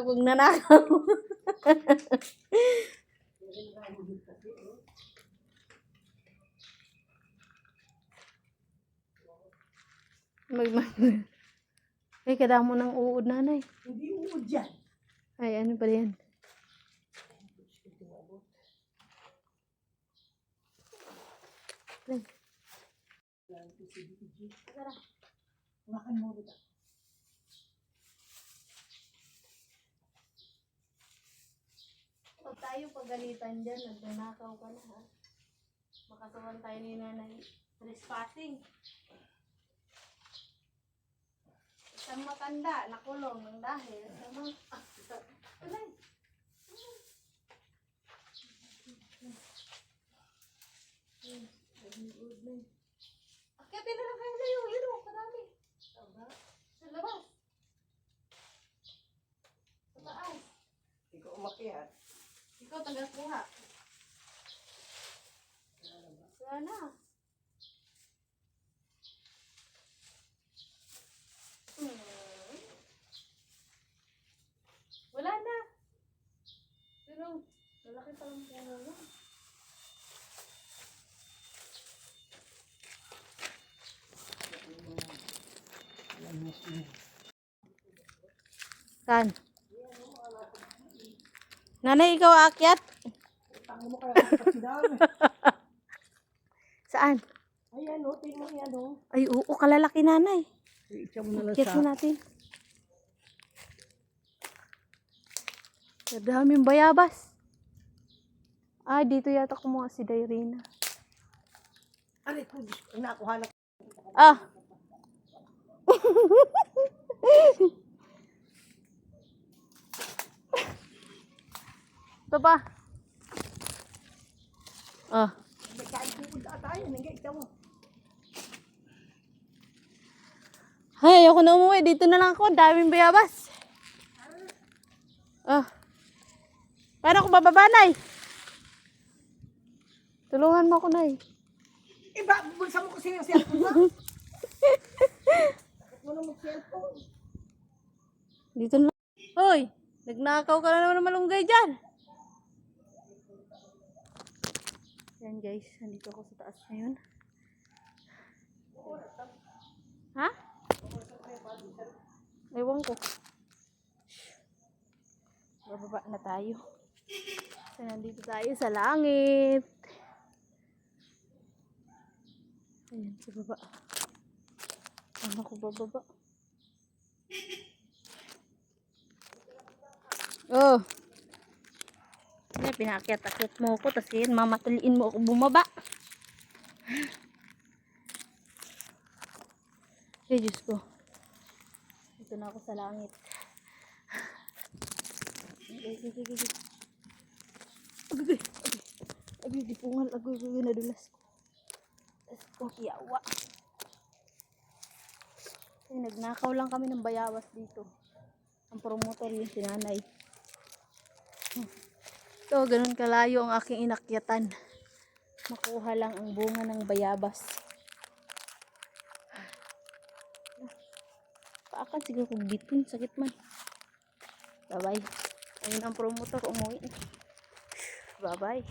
kung nanakaw. Ay, kadamo ng uod, nanay. Hindi uod yan. Ay, ano ba yan? Makan mo rin. Huwag tayo pagalitan dyan. Nagnanakaw ka na, ha? Makasuhan tayo ni nanay. Trespassing. Isang matanda, nakulong ng dahil sa mga... Alay! Akyatin na lang kayo layo. Yun o, kadami. Sa labas. Sa taas. Ikaw umakyat. Ikaw taga-kuha. Sana. Wala na. Pero, lalaki pa lang puno na. Saan? Nanay, ikaw aakyat? Tango mo kaya kasi dami. Saan? Ayan o, tingnan mo yan o. Ay, oo, kalalaki nanay. Ikaw mo na lang Akyat sa... na natin. Sa daming bayabas. Ah, dito yata kumuha si Dairina. Aray ko, nakuha na. Ah! Ito ba? Ah. Kahit tukod na tayo, nangyay ikaw mo. Ay, ayoko na umuwi. Dito na lang ako. Daming bayabas. Ah. Paano ako bababa, Nay? Tulungan mo ako, Nay. Iba, bulsa mo kasi yung cellphone mo. Bakit mo na mag-cellphone? Dito na lang. Hoy! Nagnakaw ka na naman ng malunggay dyan. Yan guys, nandito ako sa taas ngayon. Ha? Ewan ko. Bababa na tayo. So, nandito tayo sa langit. Ayan, sa baba. Ano ko bababa? Oh. Yan, pinakyat-akyat mo ako. Tapos yan, mamataliin mo ako bumaba. Ay, Diyos ko. Ito na ako sa langit. Agay, di pungal. Agay, nadulas ko. Tapos kong kiyawa. Ay, nagnakaw lang kami ng bayabas dito. Ang promotor yung sinanay. So, ganun kalayo ang aking inakyatan. Makuha lang ang bunga ng bayabas. Paakan siguro kung bitin. Sakit man. Bye-bye. Ayun ang promotor. Umuwi. Bye-bye.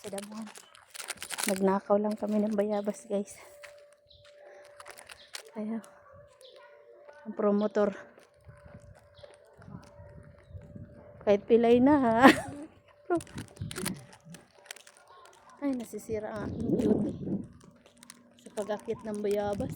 Sa damuhan. Nagnakaw lang kami ng bayabas, guys. Ayaw. Ang promotor. Kahit pilay na, ha. Ay, nasisira ang aking beauty sa pag-akyat ng bayabas.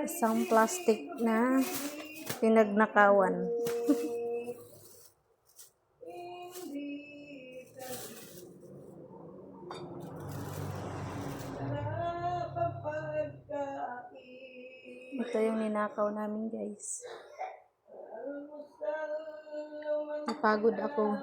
Isang plastic na pinagnakawan. Ito yung ninakaw namin, guys. Napagod ako.